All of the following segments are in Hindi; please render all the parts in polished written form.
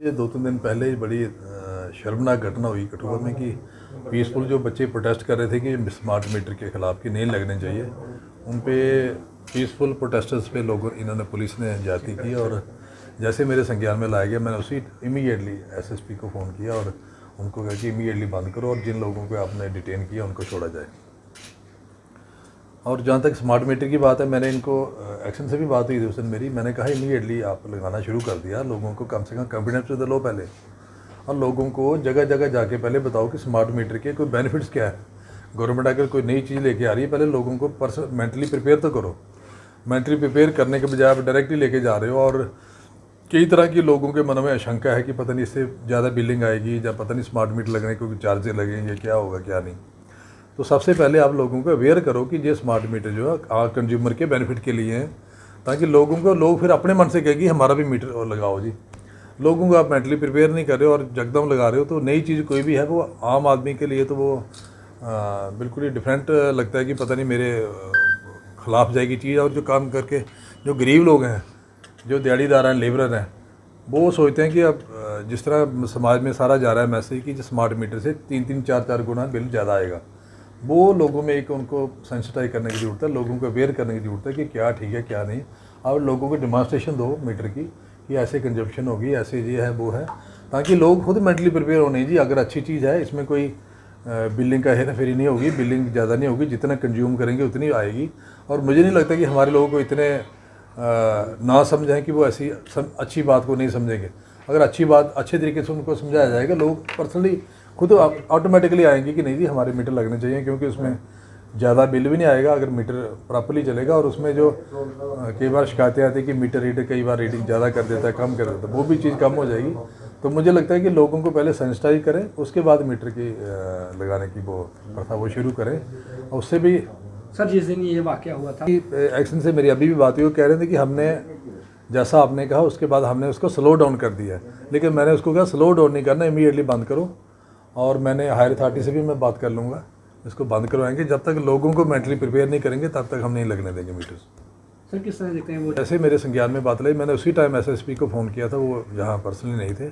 ये 2-3 दिन पहले ही बड़ी शर्मनाक घटना हुई कठुआ में कि पीसफुल जो बच्चे प्रोटेस्ट कर रहे थे कि स्मार्ट मीटर के ख़िलाफ़ कि नहीं लगने चाहिए, उन पे पीसफुल प्रोटेस्टर्स पे लोगों इन्होंने पुलिस ने ज्यादती की और जैसे मेरे संज्ञान में लाया गया मैंने उसी इमीडिएटली एसएसपी को फ़ोन किया और उनको कहा कि इमीडिएटली बंद करो और जिन लोगों को आपने डिटेन किया उनको छोड़ा जाए। और जहाँ तक स्मार्ट मीटर की बात है, मैंने इनको एक्शन से भी बात हुई थी उस दिन मेरी, मैंने कहा इमीडिएटली आप लगाना शुरू कर दिया, लोगों को कम से कम कॉन्फिडेंस तो लो पहले, और लोगों को जगह जगह जाके पहले बताओ कि स्मार्ट मीटर के कोई बेनिफिट्स क्या है। गवर्नमेंट अगर कोई नई चीज़ लेके आ रही है, पहले लोगों को मेंटली प्रिपेयर तो करो। मेंटली प्रिपेयर करने के बजाय आप डायरेक्टली लेके जा रहे हो और कई तरह की लोगों के मन में आशंका है कि पता नहीं इससे ज़्यादा बिलिंग आएगी या पता नहीं स्मार्ट मीटर लगने के कोई चार्जेस लगेंगे, क्या होगा क्या नहीं। तो सबसे पहले आप लोगों को अवेयर करो कि ये स्मार्ट मीटर जो है कंज्यूमर के बेनिफिट के लिए हैं, ताकि लोग फिर अपने मन से कहेंगे हमारा भी मीटर लगाओ जी। लोगों को आप मेंटली प्रिपेयर नहीं कर रहे हो और जकदम लगा रहे हो, तो नई चीज़ कोई भी है वो आम आदमी के लिए तो वो बिल्कुल ही डिफरेंट लगता है कि पता नहीं मेरे ख़िलाफ़ जाएगी चीज़। और जो काम करके जो गरीब लोग हैं, जो दिहाड़ीदार हैं, लेबरर हैं, वो सोचते हैं कि अब जिस तरह समाज में सारा जा रहा है मैसेज कि स्मार्ट मीटर से 3-3, 4-4 गुना बिल ज़्यादा आएगा, वो लोगों में एक उनको सेंसिटाइज करने की ज़रूरत है, लोगों को अवेयर करने की ज़रूरत है कि क्या ठीक है क्या नहीं। आप लोगों को डिमॉन्स्ट्रेशन दो मीटर की कि ऐसे कंजप्शन होगी, ऐसे ये है वो है, ताकि लोग खुद मेंटली प्रिपेयर हो। नहीं जी, अगर अच्छी चीज़ है, इसमें कोई बिलिंग का हेरा फेरी नहीं होगी, बिलिंग ज़्यादा नहीं होगी, जितना कंज्यूम करेंगे उतनी आएगी। और मुझे नहीं लगता कि हमारे लोगों को इतने ना समझें कि वो ऐसी अच्छी बात को नहीं समझेंगे। अगर अच्छी बात अच्छे तरीके से उनको समझाया जाएगा, लोग पर्सनली खुद ऑटोमेटिकली आएंगे कि नहीं जी हमारे मीटर लगने चाहिए, क्योंकि उसमें ज़्यादा बिल भी नहीं आएगा अगर मीटर प्रॉपर्ली चलेगा। और उसमें जो कई बार शिकायतें आती है कि मीटर रीडर कई बार रीडिंग ज़्यादा कर देता है, कम कर देता है, वो भी चीज़ कम हो जाएगी। तो मुझे लगता है कि लोगों को पहले सेंसिटाइज करें, उसके बाद मीटर की लगाने की वो प्रथा वो शुरू करें। और उससे भी सर जिस दिन ये वाक़या हुआ था एक्शन से मेरी अभी भी बात हुई, वो कह रहे थे कि हमने जैसा आपने कहा उसके बाद हमने उसको स्लो डाउन कर दिया है, लेकिन मैंने उसको कहा स्लो डाउन नहीं करना, इमीडिएटली बंद करो। और मैंने हायर अथॉरिटी से भी मैं बात कर लूँगा, इसको बंद करवाएंगे। जब तक लोगों को मेंटली प्रिपेयर नहीं करेंगे तब तक हम नहीं लगने देंगे मीटर्स। सर किस तरह देखते हैं वो? जैसे मेरे संज्ञान में बात लाई, मैंने उसी टाइम एसएसपी को फ़ोन किया था, वो यहाँ पर्सनली नहीं थे।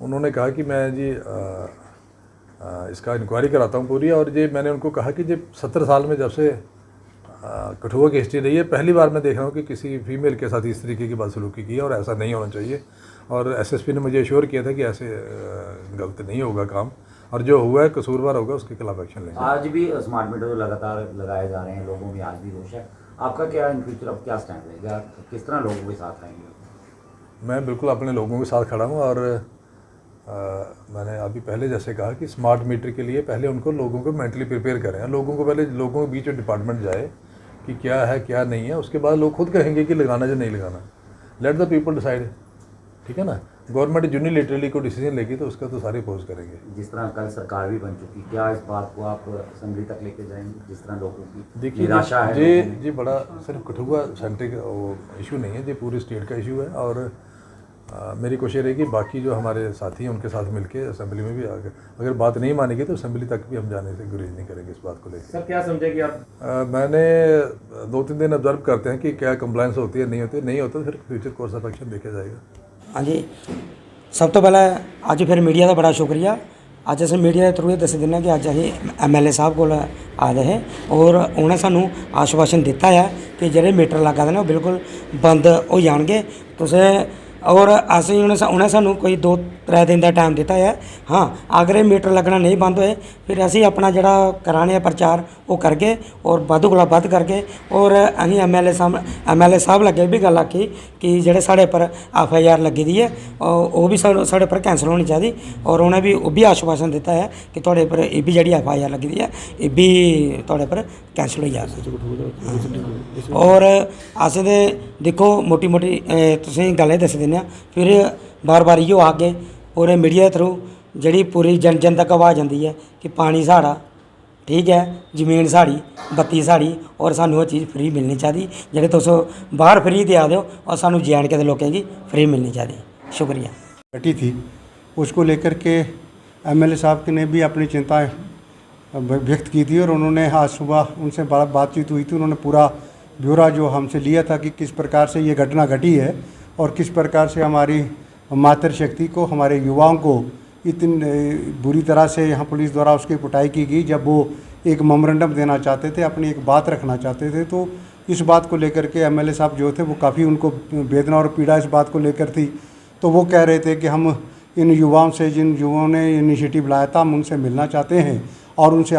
उन्होंने कहा कि मैं जी इसका इंक्वायरी कराता हूँ पूरी। और ये मैंने उनको कहा कि ये 70 साल में जब से कठुआ की हिस्ट्री रही है, पहली बार मैं देख रहा हूँ कि किसी फीमेल के साथ इस तरीके की बदसलूकी की है, और ऐसा नहीं होना चाहिए। और एसएसपी ने मुझे एश्योर किया था कि ऐसे गलत नहीं होगा काम, और जो हुआ है कसूरवार होगा उसके खिलाफ एक्शन लेंगे। आज भी स्मार्ट मीटर लगातार लगाए जा रहे हैं, लोगों में आज भी रोष है, आपका क्या इन फ्यूचर अब क्या स्टैंड रहेगा, किस तरह लोगों के साथ रहेंगे? मैं बिल्कुल अपने लोगों के साथ खड़ा हूँ। और मैंने अभी पहले जैसे कहा कि स्मार्ट मीटर के लिए पहले उनको लोगों को मेंटली प्रिपेयर करें, लोगों को पहले लोगों के बीच में डिपार्टमेंट जाए कि क्या है क्या नहीं है, उसके बाद लोग खुद कहेंगे कि लगाना या नहीं लगाना। लेट द पीपल डिसाइड, ठीक है ना। गवर्नमेंट यूनिलेटरली को डिसीजन लेगी तो उसका तो सारे अपोज करेंगे। जिस तरह कल सरकार भी बन चुकी, क्या इस बात को आप असेंबली तक लेके जाएंगे? जिस तरह लोगों की देखिए निराशा है, जी बड़ा सिर्फ कठुआ सेंट्रिक इशू नहीं है, ये पूरे स्टेट का इशू है। और मेरी कोशिश रहेगी बाकी जो हमारे साथी हैं उनके साथ मिलके असेंबली में भी अगर बात नहीं मानेगी तो असेंबली तक भी हम जाने से गुरेज नहीं करेंगे इस बात को लेकर। सर क्या समझे कि आप मैंने 2-3 दिन ऑब्जर्व करते हैं कि क्या कंप्लाइंस होती है, नहीं होती, नहीं होता तो फिर फ्यूचर कोर्स ऑफ एक्शन देखा जाएगा। हाँ जी, सब तो पहले अज फिर मीडिया का बड़ा शुक्रिया। अज अस मीडिया के थ्रू दस देना कि अज असीं MLA साहब को आए हैं और उन्हें सानू आश्वासन दिता है कि जेह्ड़े मीटर लगा दे वो बिल्कुल बंद हो जाएंगे। तुसें और असीं उन्हें सानू कोई 2-3 दिन का टाइम दिता है। हाँ, अगर ये मीटर लगना नहीं बंद होए फिर असीं अपना जिहड़ा कराने प्रचार वो करगे और वध कोला वध करगे। और असीं MLA साहब लगे भी गल आखी कि जेह्ड़े साढ़े पर FIR लगी दी है वो भी साढ़े पर कैंसल होनी चाहिए। और उन्हें भी वो भी आश्वासन दिता है कि थोड़े पर ये भी जी FIR लगी दी है ये भी थोड़े पर कैंसल हो जाए। और असें ते देखो मोटी मोटी तुसें गल दस देने फिर बार बार इो आगे पूरे मीडिया के थ्रू जी पूरी जन तक आवाज़ आती है कि पानी साड़ा, ठीक है, जमीन साड़ी, बत्ती साड़ी, और सानू वो चीज़ फ्री मिलनी चाहिए। जेह्ड़े तुस बाहर फ्री दे दो और सानू JNK के लोगों की फ्री मिलनी चाहिए। शुक्रिया। घटी थी उसको लेकर के MLA साहब ने भी अपनी चिंता व्यक्त की थी और उन्होंने आज सुबह उनसे बातचीत हुई थी। उन्होंने पूरा ब्यौरा जो हमसे लिया था कि किस प्रकार से ये घटना घटी है और किस प्रकार से हमारी मातृशक्ति को, हमारे युवाओं को इतनी बुरी तरह से यहाँ पुलिस द्वारा उसकी कुटाई की गई। जब वो एक मेमोरेंडम देना चाहते थे, अपनी एक बात रखना चाहते थे, तो इस बात को लेकर के एमएलए साहब जो थे वो काफ़ी उनको वेदना और पीड़ा इस बात को लेकर थी। तो वो कह रहे थे कि हम इन युवाओं से, जिन युवाओं ने इनिशिएटिव लाया था, हम उनसे मिलना चाहते हैं और उनसे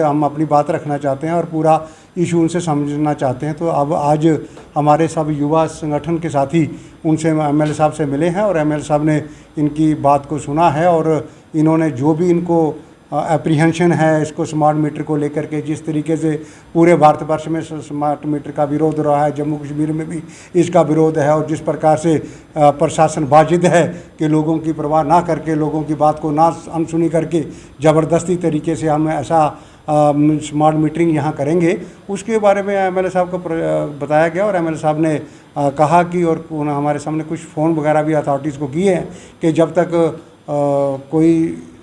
हम अपनी बात रखना चाहते हैं और पूरा इशू उनसे समझना चाहते हैं। तो अब आज हमारे सब युवा संगठन के साथी उनसे एमएलए साहब से मिले हैं और एमएलए साहब ने इनकी बात को सुना है और इन्होंने जो भी इनको एप्रीहेंशन है इसको स्मार्ट मीटर को लेकर के, जिस तरीके से पूरे भारतवर्ष में स्मार्ट मीटर का विरोध रहा है, जम्मू कश्मीर में भी इसका विरोध है, और जिस प्रकार से प्रशासन वाजिद है कि लोगों की परवाह ना करके, लोगों की बात को ना अनसुनी करके ज़बरदस्ती तरीके से हम ऐसा स्मार्ट मीटरिंग यहाँ करेंगे, उसके बारे में एमएलए साहब को बताया गया। और एमएलए साहब ने कहा कि, और हमारे सामने कुछ फ़ोन वगैरह भी अथॉरिटीज़ को किए हैं कि जब तक कोई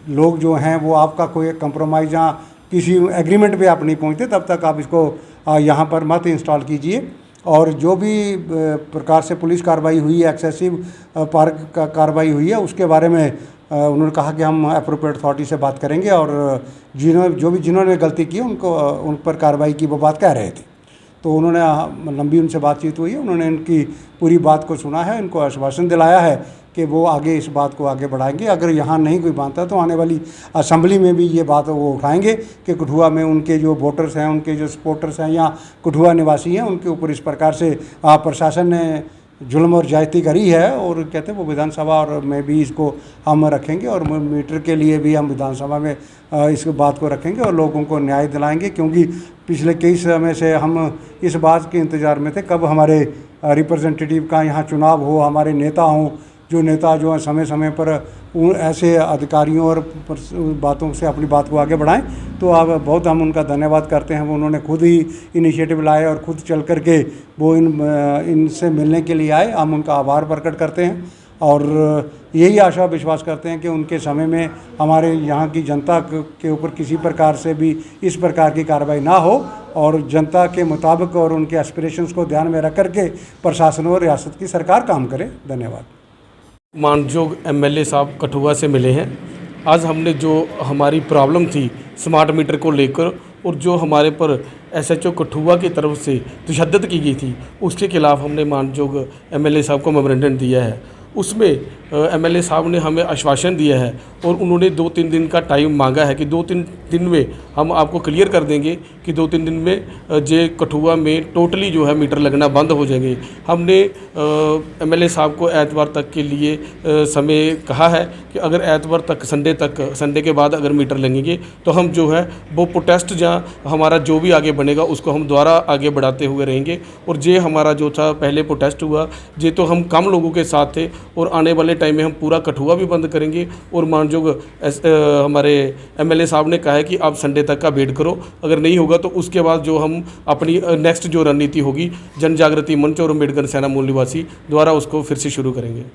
लोग जो हैं वो आपका कोई कंप्रोमाइज़ या किसी एग्रीमेंट पे आप नहीं पहुंचते, तब तक आप इसको यहाँ पर मत इंस्टॉल कीजिए। और जो भी प्रकार से पुलिस कार्रवाई हुई है, एक्सेसिव पार्क का कार्रवाई हुई है, उसके बारे में उन्होंने कहा कि हम एप्रोप्रिएट अथॉरिटी से बात करेंगे और जिन्होंने गलती की उन पर कार्रवाई की वो बात कह रहे थे। तो उन्होंने लंबी उनसे बातचीत हुई है, उन्होंने इनकी पूरी बात को सुना है, इनको आश्वासन दिलाया है कि वो आगे इस बात को आगे बढ़ाएंगे। अगर यहाँ नहीं कोई मानता तो आने वाली असेंबली में भी ये बात वो उठाएंगे कि कठुआ में उनके जो वोटर्स हैं, उनके जो सपोर्टर्स हैं या कठुआ निवासी हैं, उनके ऊपर इस प्रकार से प्रशासन ने जुल्म और ज्यादती करी है। और कहते हैं वो विधानसभा और में भी इसको हम रखेंगे और मीटर के लिए भी हम विधानसभा में इस बात को रखेंगे और लोगों को न्याय दिलाएंगे। क्योंकि पिछले कई समय से हम इस बात के इंतज़ार में थे कब हमारे रिप्रेजेंटेटिव का यहाँ चुनाव हो, हमारे नेता हों, जो नेता जो है समय समय पर ऐसे अधिकारियों और बातों से अपनी बात को आगे बढ़ाएं। तो अब बहुत हम उनका धन्यवाद करते हैं। वो उन्होंने खुद ही इनिशिएटिव लाए और खुद चल कर के वो इनसे मिलने के लिए आए। हम उनका आभार प्रकट करते हैं और यही आशा विश्वास करते हैं कि उनके समय में हमारे यहाँ की जनता के ऊपर किसी प्रकार से भी इस प्रकार की कार्रवाई ना हो और जनता के मुताबिक और उनके एस्पिरेशंस को ध्यान में रख कर के प्रशासन और रियासत की सरकार काम करे। धन्यवाद। मानयोग एमएलए साहब कठुआ से मिले हैं। आज हमने जो हमारी प्रॉब्लम थी स्मार्ट मीटर को लेकर और जो हमारे पर एसएचओ कठुआ की तरफ से तशद्दुद की गई थी, उसके खिलाफ हमने मानयोग एमएलए साहब को मेमोरेंडम दिया है। उसमें एमएलए साहब ने हमें आश्वासन दिया है और उन्होंने 2-3 दिन का टाइम मांगा है कि 2-3 दिन में हम आपको क्लियर कर देंगे कि 2-3 दिन में जे कठुआ में टोटली जो है मीटर लगना बंद हो जाएंगे। हमने एमएलए साहब को एतवार तक के लिए समय कहा है कि अगर एतवार तक संडे के बाद अगर मीटर लगेंगे तो हम जो है वो प्रोटेस्ट जहाँ हमारा जो भी आगे बनेगा उसको हम दोबारा आगे बढ़ाते हुए रहेंगे। और जे हमारा जो था पहले प्रोटेस्ट हुआ जे तो हम कम लोगों के साथ थे और आने वाले टाइम में हम पूरा कठुआ भी बंद करेंगे। और मानयोग हमारे एमएलए साहब ने कहा है कि आप संडे तक का वेट करो, अगर नहीं होगा तो उसके बाद जो हम अपनी नेक्स्ट जो रणनीति होगी जन जागृति मंच और अम्बेडकर सेना मूल निवासी द्वारा उसको फिर से शुरू करेंगे।